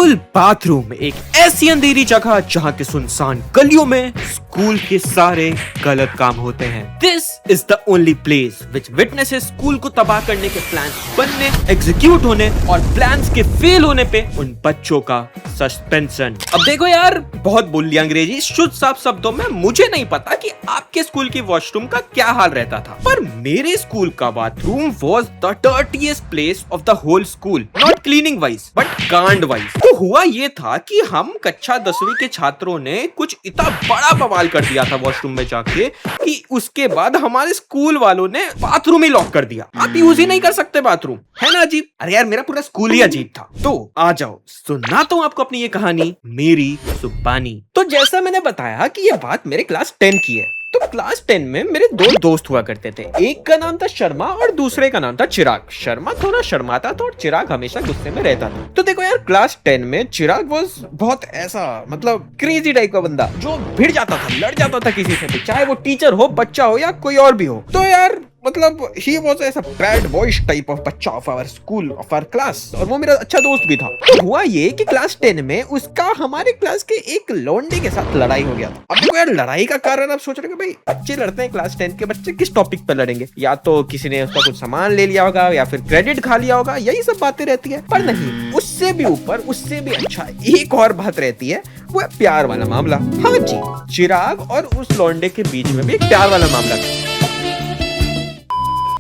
School bathroom एक ऐसी अंधेरी जगह जहाँ के सुनसान गलियों में स्कूल के सारे गलत काम होते हैं। This is the only place which witnesses school को तबाह करने के प्लान्स बनने, एग्जीक्यूट होने और प्लान्स के फेल होने पे उन बच्चों का सस्पेंशन। अब देखो यार, बहुत बोल लिया अंग्रेजी। शुद्ध साफ शब्दों में मुझे नहीं पता कि आपके स्कूल की वॉशरूम का क्या हाल रहता था, पर मेरे स्कूल का bathroom was the dirtiest place of the whole school. Not cleaning wise but कांड वाइज। तो हुआ ये था कि हम कक्षा 10वीं के छात्रों ने कुछ इतना बड़ा बवाल कर दिया था वॉशरूम में जाके कि उसके बाद हमारे स्कूल वालों ने बाथरूम ही लॉक कर दिया। आप यूज ही नहीं कर सकते बाथरूम, है ना अजीब? अरे यार, मेरा पूरा स्कूल ही अजीब था। तो आ जाओ, सुनाता हूँ आपको अपनी ये कहानी, मेरी सुब्बानी। तो जैसा मैंने बताया कि ये बात मेरे क्लास 10 की है। तो क्लास 10 में मेरे दो दोस्त हुआ करते थे। एक का नाम था शर्मा और दूसरे का नाम था चिराग। शर्मा थोड़ा शर्माता था और चिराग हमेशा गुस्से में रहता था। तो देखो यार, क्लास 10 में चिराग वॉज बहुत ऐसा, मतलब क्रेजी टाइप का बंदा जो भिड़ जाता था, लड़ जाता था किसी से भी, चाहे वो टीचर हो, बच्चा हो या कोई और भी हो। तो यार मतलब ही वॉज ऐसा बैड बॉयज टाइप ऑफ बच्चा of our school, of our class, और वो मेरा अच्छा दोस्त भी था। तो हुआ ये कि क्लास 10 में उसका हमारे क्लास के एक लौंडे के साथ लड़ाई हो गया था। अब देखो यार, लड़ाई का कारण आप सोच रहे हो भाई, बच्चे लड़ते हैं, क्लास 10 के बच्चे किस टॉपिक पर लड़ेंगे? या तो किसी ने उसका कुछ सामान ले लिया होगा या फिर क्रेडिट खा लिया होगा, यही सब बातें रहती है। पर नहीं, उससे भी ऊपर, उससे भी अच्छा एक और बात रहती है, वो है प्यार वाला मामला। हाँ जी, चिराग और उस लौंडे के बीच में भी एक प्यार वाला मामला था।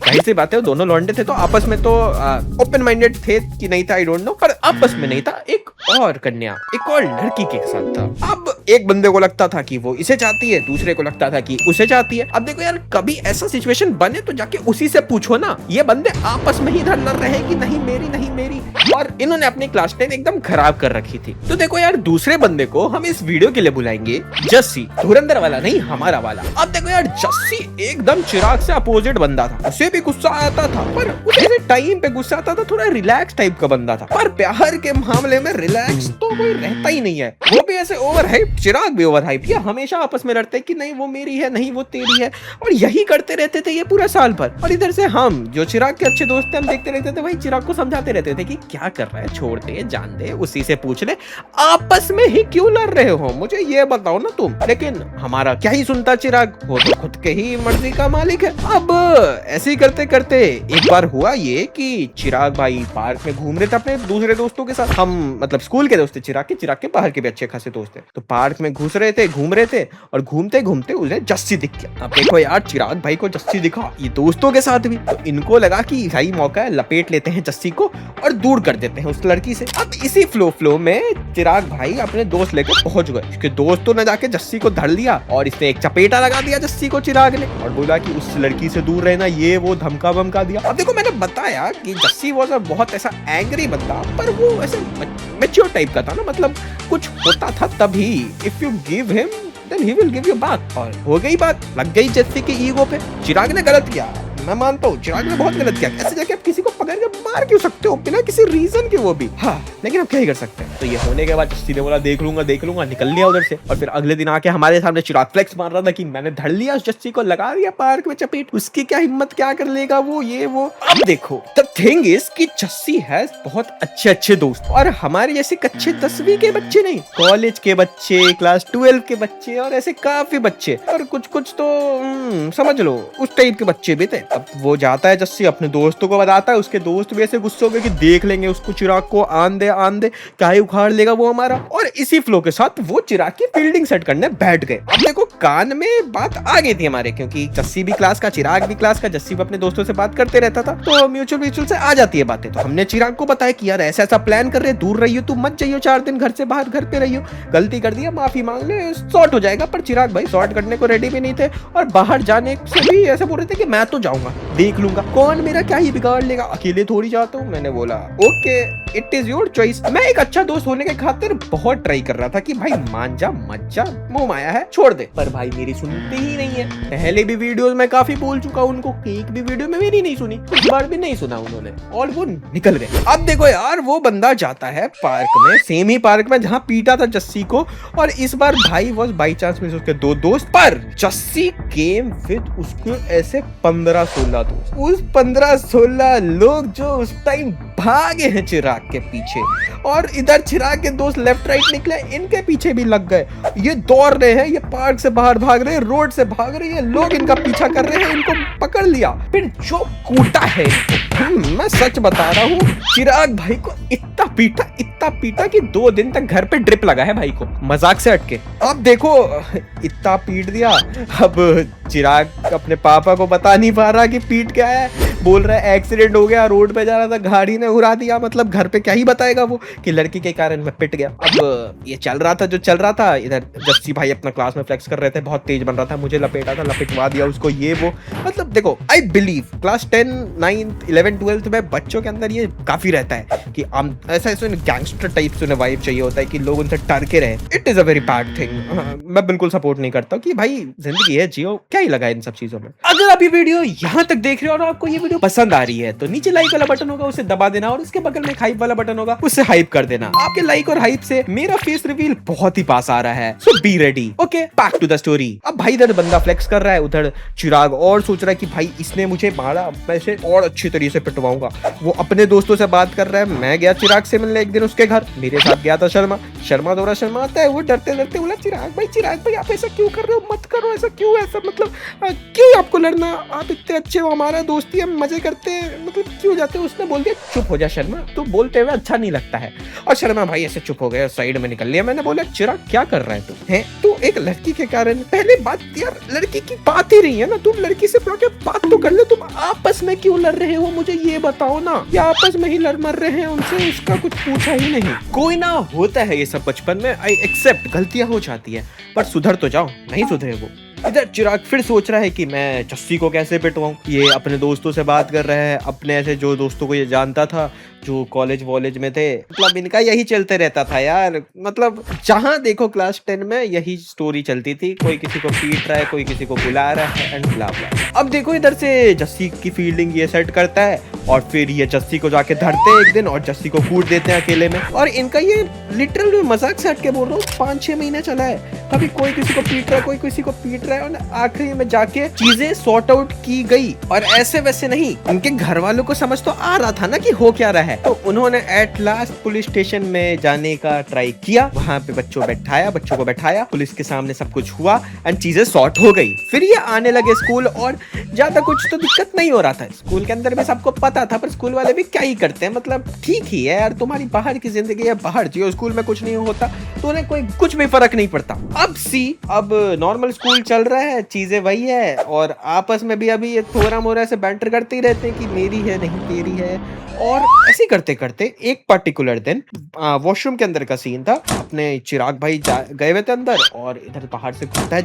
जाहिर सी बात है, दोनों लौंडे थे तो आपस में तो ओपन माइंडेड थे कि नहीं था, आई डोंट नो, पर आपस में नहीं था। एक और कन्या, एक और लड़की के साथ था। अब एक बंदे को लगता था कि वो इसे चाहती है, दूसरे को लगता था कि उसे चाहती है। अब देखो यार, कभी ऐसा सिचुएशन बने तो जाके उसी से पूछो ना, ये बंदे आपस में ही इधर लड़ रहे हैं कि नहीं मेरी नहीं मेरी। और इन्होंने अपनी क्लास 10 एकदम खराब कर रखी थी। तो देखो यार, दूसरे बंदे को हम इस वीडियो के लिए बुलाएंगे जस्सी, धुरंधर वाला नहीं, हमारा वाला। अब देखो यार, जस्सी एकदम चिराग से अपोजिट बंदा था। उसे भी गुस्सा आता था, पर उसे टाइम पे गुस्सा आता था, थोड़ा रिलैक्स टाइप का बंदा था। पर प्यार के मामले में रिलैक्स तो कोई रहता ही नहीं है। वो भी ऐसे ओवर हाइप, चिराग भी ओवर हाइप। ये हमेशा आपस में लड़ते कि नहीं वो मेरी है, नहीं वो तेरी है, और यही करते रहते थे ये पूरा साल भर। और इधर से हम जो चिराग के अच्छे दोस्त थे, हम देखते रहते थे, भाई चिराग को समझाते रहते थे कि क्या कर रहा है, छोड़ दे, जान दे, उसी से पूछ ले, आपस में ही क्यों लड़ रहे हो, मुझे ये बताओ ना तुम। लेकिन हमारा क्या ही सुनता चिराग, वो तो खुद के ही मर्जी का मालिक है। अब ऐसे ही करते करते एक बार हुआ ये कि चिराग भाई पार्क में घूम रहे थे अपने दूसरे दोस्तों के साथ। हम मतलब स्कूल के दोस्त थे चिराग के बाहर के भी अच्छे खासे दोस्त थे। तो पार्क में घुस रहे थे, घूम रहे थे, और घूमते घूमते उन्हें जस्सी दिख गया। अब देखो यार, चिराग भाई को जस्सी दिखा, ये दोस्तों के साथ भी, तो इनको लगा कि सही मौका है, लपेट लेते हैं जस्सी को और दूर कर देते हैं उस लड़की से। अब इसी फ्लो में चिराग भाई अपने दोस्त लेकर पहुंच गए। उसके दोस्तों ने जाके जस्सी को धर लिया और इसने एक चपेटा लगा दिया जस्सी को चिराग ने, और बोला कि उस लड़की से दूर रहना, ये वो धमका बमका दिया। अब देखो, मैंने बताया कि जस्सी वॉज बहुत ऐसा एंग्री बंदा, पर वो ऐसे मैच्योर टाइप का था ना, मतलब कुछ होता था तभी, if you give him then he will give you back. और हो गई बात, लग गई जस्सी के ईगो पे। चिराग ने गलत किया, मैं मानता हूँ, चिराग ने बहुत गलत किया। ऐसे जाके आप किसी को पकड़ के मार क्यों सकते हो बिना किसी रीजन के, वो भी। हाँ, लेकिन अब क्या ही कर सकते हैं। तो ये होने के बाद जस्सी ने बोला देख लूंगा, निकल लिया उधर से। और फिर अगले दिन आके हमारे सामने चिराग फ्लेक्स मार रहा था कि मैंने धर लिया उस जस्सी को, लगा दिया पार्क में चपेट, उसकी क्या हिम्मत, क्या कर लेगा वो, ये वो। अब देखो, द थिंग इज कि जस्सी है बहुत अच्छे दोस्त, और हमारे जैसे कच्चे 10वीं के बच्चे नहीं, कॉलेज के बच्चे, क्लास 12 के बच्चे, और ऐसे काफी बच्चे, और कुछ तो समझ लो उस टाइप के बच्चे भी थे। अब वो जाता है जस्सी, अपने दोस्तों को बताता है, उसके दोस्त भी ऐसे गुस्से हो गए कि देख लेंगे उसको, चिराग को आन दे क्या ही उखाड़ लेगा वो हमारा। और इसी फ्लो के साथ वो चिराग की फील्डिंग सेट करने बैठ गए। अब देखो, कान में बात आ गई थी हमारे, क्योंकि जस्सी भी क्लास का, चिराग भी क्लास का, जस्सी भी अपने दोस्तों से बात करते रहता था, तो म्यूचुअल से आ जाती है बातें। तो हमने चिराग को बताया कि यार ऐसा प्लान कर रहे, दूर रहियो, तुम मत जाइयो 4 दिन घर से बाहर, घर पे रहियो, गलती कर दिया माफी मांग ले, सॉर्ट हो जाएगा। पर चिराग भाई सॉर्ट करने को रेडी भी नहीं थे, और बाहर जाने से भी ऐसे बोल रहे थे कि मैं तो जाऊंगा, देख लूंगा, कौन मेरा क्या ही बिगाड़ लेगा, अकेले थोड़ी जाता हूँ। मैंने बोला okay, it is your choice. मैं एक अच्छा दोस्त होने के खातिर बहुत ट्राई कर रहा था कि भाई मान जा, मत जा, मुंह माया है, छोड़ दे, पर भाई मेरी सुनते ही नहीं है। पहले भी वीडियोस में काफी बोल चुका हूं उनको, एक भी वीडियो में मेरी नहीं सुनी, इस बार भी नहीं सुना उन्होंने, और वो निकल गए। अब देखो यार, वो बंदा जाता है पार्क में, सेम ही पार्क में जहाँ पीटा था जस्सी को, और इस बार भाई वॉज बाई चांस में उसके 2 दोस्त, पर जस्सी केम विद उसके ऐसे 15 15-16 दोस्त, उस 15-16 लोग जो उस टाइम भागे हैं चिराग के पीछे, और इधर चिराग के दोस्त लेफ्ट राइट निकले, इनके पीछे भी लग गए। ये दौड़ रहे हैं, ये पार्क से बाहर भाग रहे हैं, रोड से भाग रहे हैं, लोग इनका पीछा कर रहे हैं, इनको पकड़ लिया, फिर जो कूटा है मैं सच बता रहा हूँ, चिराग भाई को इतना पीटा कि 2 दिन तक घर पे ड्रिप लगा है भाई को, मजाक से हटके। अब देखो इतना पीट दिया, अब चिराग अपने पापा को बता नहीं पा रहा कि पीट क्या है, बोल रहा है एक्सीडेंट हो गया, रोड पे जा रहा था, गाड़ी ने उड़ा दिया। मतलब घर पे क्या ही बताएगा वो कि लड़की के कारण मैं पिट गया। अब ये चल रहा था जो चल रहा था, इधर जस्सी भाई अपना क्लास में फ्लेक्स कर रहे थे, बहुत तेज बन रहा था, मुझे लपेटा था, लपेटवा दिया उसको, ये वो। मतलब देखो, आई बिलीव क्लास 10, 9, 11, 12 में बच्चों के अंदर ये काफी रहता है कि ऐसा गैंगस्टर टाइप से वाइब चाहिए होता है कि लोग उनसे डर के रहे। It is a very bad thing. मैं बिल्कुल सपोर्ट नहीं करता कि भाई जिंदगी है, जियो, क्या ही लगा इन सब चीजों में। अगर आप ये वीडियो यहाँ तक देख रहे हो और आपको ये वीडियो पसंद आ रही है तो नीचे लाइक वाला बटन होगा, उसे दबा देना, और उसके बगल में हाइप वाला बटन होगा, उससे हाइप कर देना। आपके लाइक और हाइप से मेरा फेस रिवील बहुत ही पास आ रहा है, so be ready. Okay, back to the story. अब भाई इधर बंदा फ्लेक्स कर रहा है, उधर चिराग और सोच रहा है कि भाई इसने मुझे मारा, मैं इसे और अच्छी तरीके से पिटवाऊंगा। वो अपने दोस्तों से बात कर रहा है। मैं गया चिराग से मिलने एक दिन उसके घर, मेरे साथ गया था शर्मा दौरा शर्मा आता है, वो डरते डरते बोला चिराग भाई आप ऐसा क्यों कर रहे हो, मत करो ऐसा, क्यों ऐसा, मतलब क्यों आपको लड़ना, आप इतने अच्छे हो, हमारा दोस्ती, हम मजे करते हैं, मतलब क्यों जाते हो। उसने बोल दिया चुप हो जा शर्मा, तू बोलते हुए अच्छा नहीं लगता है। और शर्मा भाई ऐसे चुप हो गए, साइड में निकल लिया। मैंने बोला चिराग क्या कर रहा है तू, है तू एक लड़की के कारण, पहले बात यार लड़की की बात ही रही है ना, तुम लड़की से बात तो कर लो, तुम आपस में क्यों लड़ रहे हो, मुझे ये बताओ ना, या आपस में ही लड़ मर रहे हैं उनसे, इसका कुछ पूछा ही नहीं। कोई ना, होता है ये सब बचपन में, आई एक्सेप्ट, गलतियां हो जाती है, पर सुधर तो जाओ। नहीं सुधरे वो। इधर चिराग फिर सोच रहा है कि मैं जस्सी को कैसे पिटवाऊं। ये अपने दोस्तों से बात कर रहा है, अपने ऐसे जो दोस्तों को ये जानता था जो कॉलेज वॉलेज में थे, मतलब इनका यही चलते रहता था यार। मतलब जहां देखो क्लास 10 में यही स्टोरी चलती थी, कोई किसी को पीट रहा है, कोई किसी को बुला रहा है, एंड ब्ला ब्ला। अब देखो इधर से जस्सी की फील्डिंग ये सेट करता है, और फिर ये जस्सी को जाके धरते हैं एक दिन, और जस्सी को कूट देते हैं अकेले में। और इनका ये लिटरल मजाक से हट के बोल रहा हूँ, 5-6 महीने चला है, कभी कोई किसी को पीट रहा है, कोई किसी को पीट रहा है, और आखिरी में जाके चीजें सॉर्ट आउट की गई। और ऐसे वैसे नहीं, उनके घर वालों को समझ तो आ रहा था ना कि हो क्या रहा है, तो उन्होंने एट लास्ट पुलिस स्टेशन में जाने का ट्राई किया। वहां पे बच्चों को बैठाया, पुलिस के सामने सब कुछ हुआ, एंड चीजें सॉर्ट हो गई। फिर ये आने लगे स्कूल, और ज्यादा कुछ तो दिक्कत नहीं हो रहा था। स्कूल के अंदर भी सबको पता था, पर स्कूल वाले भी क्या ही करते हैं, मतलब ठीक ही है यार, तुम्हारी बाहर की जिंदगी है, बाहर जियो, स्कूल में कुछ नहीं होता तो उन्हें कोई कुछ भी फर्क नहीं पड़ता। अब नॉर्मल स्कूल चल रहा है, चीजें वही है, और आपस में भी अभी ये थोड़ा मोरा से बैंटर करते ही रहते हैं कि मेरी है नहीं तेरी है। और ऐसे करते करते एक पर्टिकुलर दिन वॉशरूम के अंदर का सीन था, अपने चिराग भाई गए हुए थे अंदर, और इधर बाहर से घुसता है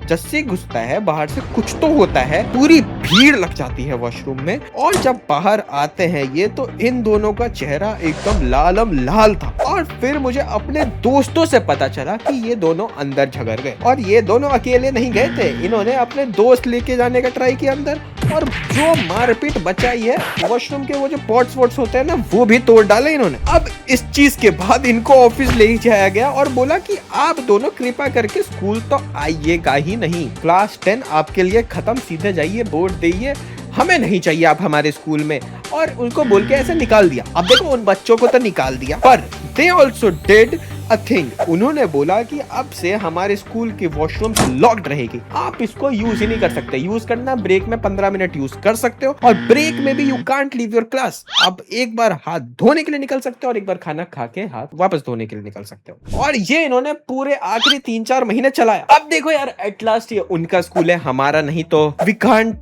जस्सी घुसता है, बाहर से कुछ तो होता है, पूरी भीड़ लग जाती है वॉशरूम में। और जब बाहर आते हैं ये, तो इन दोनों का चेहरा एकदम लाल था। और फिर मुझे अपने दोस्तों से पता चला कि ये दोनों अंदर झगड़ गए, और ये दोनों अकेले नहीं गए थे, इन्होंने अपने दोस्त लेके जाने का ट्राई किया अंदर, और जो मारपीट बचाई है, वॉशरूम के वो जो पॉट्स होते हैं ना, वो भी तोड़ डाले इन्होंने। अब इस चीज के बाद इनको ऑफिस ले जाया गया और बोला कि आप दोनों कृपा करके स्कूल तो आइएगा ही नहीं, क्लास 10 आपके लिए खत्म, सीधे जाइए, बोर्ड दइए, हमें नहीं चाहिए आप हमारे स्कूल में। और उनको बोल के ऐसे निकाल दिया। अब देखो उन बच्चों को तो निकाल दिया, पर they also did a thing. उन्होंने बोला कि अब से हमारे स्कूल की वॉशरूम लॉक्ड रहेगी, आप इसको यूज ही नहीं कर सकते। यूज करना ब्रेक में 15 मिनट यूज कर सकते हो, और ब्रेक में भी you can't leave your class. अब एक बार हाथ धोने के लिए निकल सकते हो, और एक बार खाना खा के हाथ वापस धोने के लिए निकल सकते हो। और ये इन्होंने पूरे आखिरी 3-4 महीने चलाया। अब देखो यार, एट लास्ट ये उनका स्कूल है, हमारा नहीं, तो वी कांट,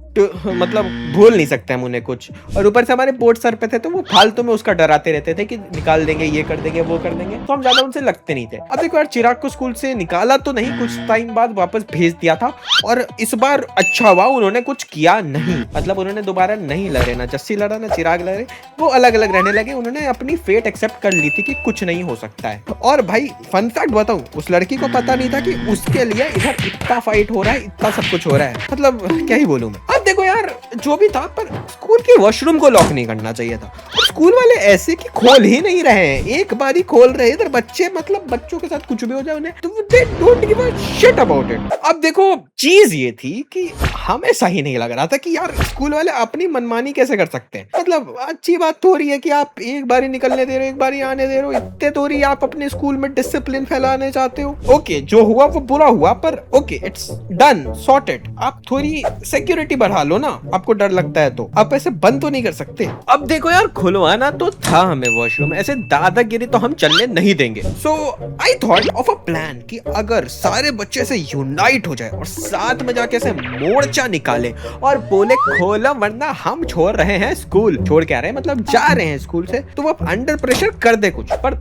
मतलब भूल नहीं सकते हम उन्हें कुछ। और ऊपर से हमारे बोर्ड सर पे थे, तो वो फालतू में उसका डराते रहते थे कि निकाल देंगे, ये कर देंगे, वो कर देंगे, तो हम ज्यादा उनसे लगते नहीं थे। अब देखो यार, चिराग को स्कूल से निकाला तो नहीं, कुछ टाइम बाद वापस भेज दिया था। और इस बार अच्छा हुआ, उन्होंने कुछ किया नहीं, मतलब उन्होंने दोबारा नहीं लड़े, ना जस्सी लड़ा ना चिराग लड़े, वो अलग अलग रहने लगे। उन्होंने अपनी फेट एक्सेप्ट कर ली थी कि कुछ नहीं हो सकता है। और भाई फन फैक्ट बताऊं, उस लड़की को पता नहीं था कि उसके लिए इधर इतना फाइट हो रहा है, इतना सब कुछ हो रहा है, मतलब क्या ही बोलूं मैं। अब देखो यार, जो भी था, पर स्कूल के वॉशरूम को लॉक नहीं करना चाहिए था। स्कूल वाले ऐसे कि खोल ही नहीं रहे हैं, एक बार ही खोल रहे हैं। इधर बच्चे मतलब बच्चों के साथ कुछ भी हो जाए उन्हें तो they don't give a shit about it. अब देखो चीज ये थी कि हमें सही नहीं लग रहा था कि यार स्कूल वाले अपनी मनमानी कैसे कर सकते हैं। मतलब अच्छी बात थोड़ी है कि आप एक बार ही निकलने दे रहे हो, एक बार ही आने दे रहे हो, इतने थोड़ी आप अपने स्कूल में डिसिप्लिन फैलाने चाहते हो। ओके जो हुआ वो बुरा हुआ, पर ओके इट्स डन सॉर्टेड। आप थोड़ी सिक्योरिटी बढ़ा लो ना, आपको डर लगता है तो आप ऐसे बंद तो नहीं कर सकते। अब देखो यार खुलवाना तो था हमें वॉशरूम, ऐसे दादागिरी तो हम चलने नहीं देंगे। So I thought of a plan कि अगर सारे बच्चे से यूनाइट हो जाए और साथ में जाके ऐसे मोर्चा निकाले और बोले खोलो वरना हम छोड़ रहे हैं स्कूल, छोड़ के आ रहे हैं मतलब जा रहे हैं स्कूल से, तो वो अंडर प्रेशर कर दे कुछ, पर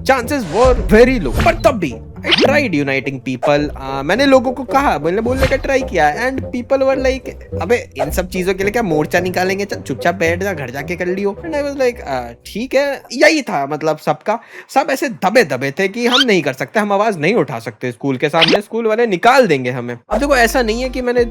चांसेस वर वेरी लो। पर तब भी I tried uniting people. मैंने लोगों को कहा, मैंने बोलने का ट्राई किया एंड पीपल वर लाइक अबे इन सब चीजों के लिए क्या मोर्चा निकालेंगे, चुपचाप बैठ जा, घर जाके कर लियो। एंड आई वाज लाइक ठीक है, यही था मतलब सबका, सब ऐसे दबे दबे थे कि हम नहीं कर सकते, हम आवाज नहीं उठा सकते स्कूल के सामने, स्कूल वाले निकाल देंगे हमें। अब देखो ऐसा नहीं है कि मैंने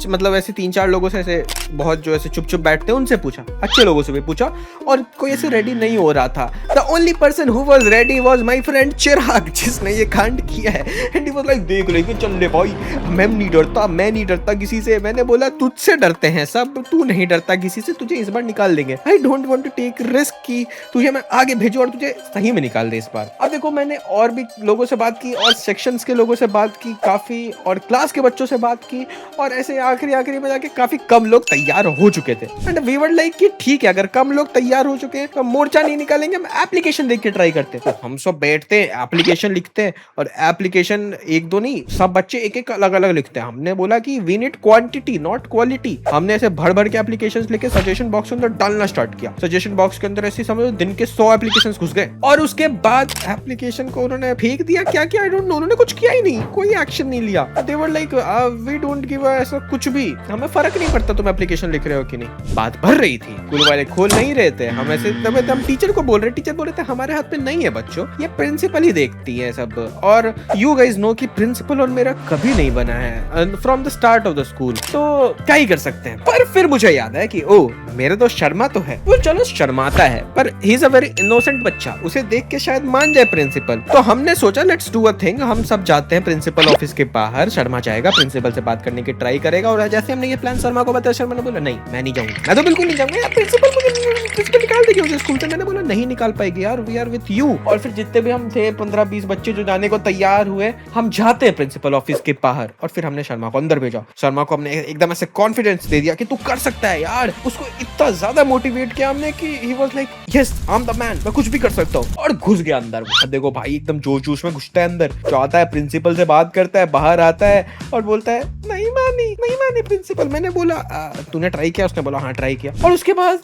मतलब ऐसे 3-4 लोगों से ऐसे बहुत जो ऐसे चुप चुप बैठते हैं उनसे पूछा, अच्छे लोगों से भी पूछा और कोई ऐसे रेडी नहीं हो रहा था। The only person who was ready was my friend Chirag, जिसने ये कांड किया है। एंड ही वाज लाइक देख लेके चल ले भाई, मैं नहीं डरता, मैं नहीं डरता किसी से। मैंने बोला तुझसे डरते हैं सब, तू नहीं डरता किसी से, तुझे इस बार निकाल देंगे। I don't want to take risk कि तुझे मैं आगे भेजूं और तुझे सही में निकाल दे इस बार। अब देखो मैंने और भी लोगों से बात की और सेक्शंस के लोगों से बात की काफी, और क्लास के बच्चों से बात की, और ऐसे आखिरी में जाके काफी कम लोग तैयार हो चुके थे। एंड वी वर लाइक कि ठीक है अगर कम लोग तैयार हो चुके हैं तो मोर्चा नहीं निकालेंगे, हम एप्लीकेशन देख के ट्राई करते। तो हम सब बैठते हैं एप्लीकेशन लिखते हैं, और एप्लीकेशन एक दो नहीं सब बच्चे एक एक अलग अलग लिखते हैं। हमने बोला कि we need quantity not quality. हमने ऐसे भर भर के एप्लीकेशंस लेके सजेशन बॉक्स के अंदर डालना स्टार्ट किया। सजेशन बॉक्स के अंदर ऐसे समझो दिन के 100 एप्लीकेशंस घुस गए, और उसके बाद एप्लीकेशन को उन्होंने फेंक दिया। क्या किया आई डोंट नो, उन्होंने कुछ किया ही नहीं, कोई एक्शन नहीं लिया। They were like we don't give ऐसा कुछ भी, हमें फर्क नहीं पड़ता तुम एप्लीकेशन लिख रहे हो कि नहीं। बात भर रही थी, स्कूल वाले खोल नहीं रहे थे। हम ऐसे हम टीचर को बोल रहे, टीचर बोल रहे थे हमारे हाथ में नहीं है बच्चों, ये प्रिंसिपल ही देखती है सब। और यू गाइस नो कि प्रिंसिपल और मेरा कभी नहीं बना है from the start of the school, तो क्या ही कर सकते हैं। पर फिर मुझे याद है कि ओ मेरा दोस्त शर्मा तो है, वो चलो शर्माता है पर he is a very innocent बच्चा, उसे देख के शायद मान जाए प्रिंसिपल। तो हमने सोचा लेट्स डू अ थिंग, हम सब जाते हैं प्रिंसिपल ऑफिस के बाहर, शर्मा जाएगा प्रिंसिपल से बात करने की ट्राई करेगा। और जैसे हमने ये प्लान शर्मा को बताया, शर्मा ने बोला नहीं मैं नहीं जाऊंगा, मैं तो बिल्कुल नहीं जाऊंगा यार, प्रिंसिपल निकाल देगी मुझे स्कूल से। मैंने बोला नहीं निकाल पाएगी यार, वी आर विद यू। और फिर जितने भी हम थे 15-20 बच्चे जो जाने को तैयार हुए, हम जाते हैं प्रिंसिपल ऑफिस के बाहर। और फिर हमने शर्मा को अंदर भेजा। शर्मा को हमने एकदम ऐसे कॉन्फिडेंस दे दिया कि तू कर सकता है यार। उसको इतना ज्यादा मोटिवेट किया हमने कि he was like yes I am the man, मैं कुछ भी कर सकता हूँ। और घुस गया अंदर। देखो भाई एकदम जोश जोश में घुसता है अंदर, जाता है प्रिंसिपल से बात करता है, बाहर आता है और बोलता है नहीं मानी प्रिंसिपल। मैंने बोला तूने ट्राई किया? उसने बोला हाँ ट्राई किया। और उसके बाद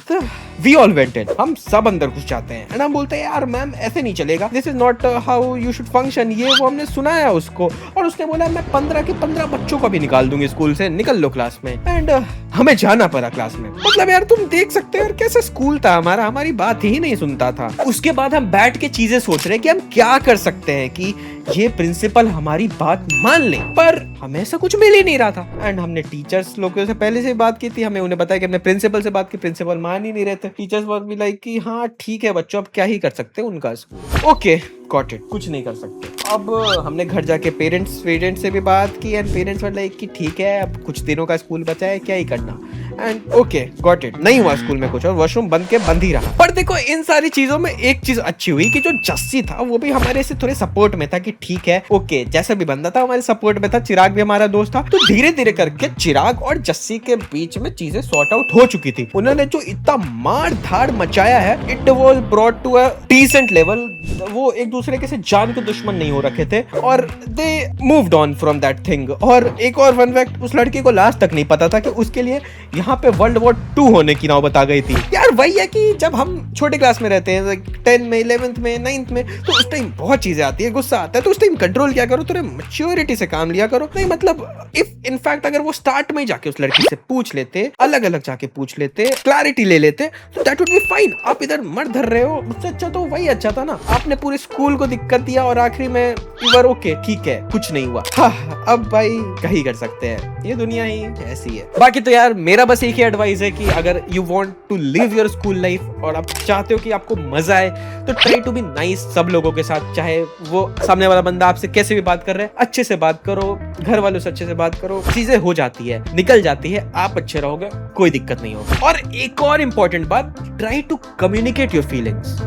वी ऑल वेंट इन, हम सब अंदर घुस जाते हैं। एंड हम बोलते हैं यार मैम ऐसे नहीं चलेगा, this is not how you should function, ये वो हमने सुनाया उसको। और उसने बोला मैं 15 के 15 बच्चों को भी निकाल दूंगी स्कूल से, निकल लो क्लास में। एंड हमें जाना पड़ा क्लास में। मतलब यार तुम देख सकते हो यार कैसा स्कूल था हमारा, हमारी बात ही नहीं सुनता था। उसके बाद हम बैठ के चीजें सोच रहे हैं कि हम क्या कर सकते हैं कि ये प्रिंसिपल हमारी बात मान ले, पर हमें ऐसा कुछ मिल ही नहीं रहा था। एंड हमने टीचर्स लोगों से पहले से बात की थी, हमें उन्हें बताया कि हमने प्रिंसिपल से बात की, प्रिंसिपल मान ही नहीं रहे थे। टीचर्स भी लाइक कि हाँ ठीक है बच्चों अब क्या ही कर सकते हैं, उनका स्कूल ओके गॉट इट, कुछ नहीं कर सकते। अब हमने घर जाके पेरेंट्स से भी बात की एंड पेरेंट्स वर लाइक कि ठीक है अब कुछ दिनों का स्कूल बचा है, क्या ही करना। एंड ओके गॉट इट, नहीं हुआ स्कूल में कुछ और वॉशरूम बंद के बंद ही रहा। पर देखो इन सारी चीजों में एक चीज अच्छी हुई कि जो जस्सी था वो भी हमारे से थोड़े सपोर्ट में था कि ठीक है ओके जैसा भी बंदा था हमारे सपोर्ट में था। चिराग भी हमारा दोस्त था, तो धीरे धीरे करके चिराग और जस्सी के बीच में चीजें सॉर्ट आउट हो चुकी थी। उन्होंने जो इतना मार धाड़ मचाया है, it was brought to a decent level. वो एक दूसरे के से जान के दुश्मन नहीं हो रखे थे और they moved on from that thing. और एक और फन फैक्ट, उस लड़के को लास्ट तक नहीं पता था कि उसके लिए यहाँ पे वर्ल्ड वॉर 2 होने की नौबत आ गई थी। यार वही है कि जब हम छोटे क्लास में रहते हैं 10 में 11th में 9th में, तो उस टाइम बहुत चीजें आती है, गुस्सा आता है, तो उस टाइम कंट्रोल क्या करो, थोड़े मैच्योरिटी से काम लिया करो। नहीं मतलब इफ इनफैक्ट अगर वो स्टार्ट में जाके उस लड़की से पूछ लेते, अलग अलग जाके पूछ लेते, क्लैरिटी ले लेते, तो दैट वुड बी फाइन। आप इधर मर धर रहे हो, उससे अच्छा तो वही अच्छा था ना। आपने पूरे स्कूल को दिक्कत दिया और आखिरी में यू वर ओके ठीक है कुछ नहीं हुआ। हाँ अब भाई क्या ही कर सकते हैं, ये दुनिया ही ऐसी है। बाकी तो यार मेरा बस बस एक ही एडवाइस है कि अगर you want to live your school life और आप चाहते हो कि आपको मजा आए, तो ट्राई टू बी नाइस सब लोगों के साथ। चाहे वो सामने वाला बंदा आपसे कैसे भी बात कर रहा है, अच्छे से बात करो, घर वालों से अच्छे से बात करो, चीजें हो जाती है, निकल जाती है, आप अच्छे रहोगे, कोई दिक्कत नहीं होगी। और एक और इंपॉर्टेंट बात, try to communicate your feelings.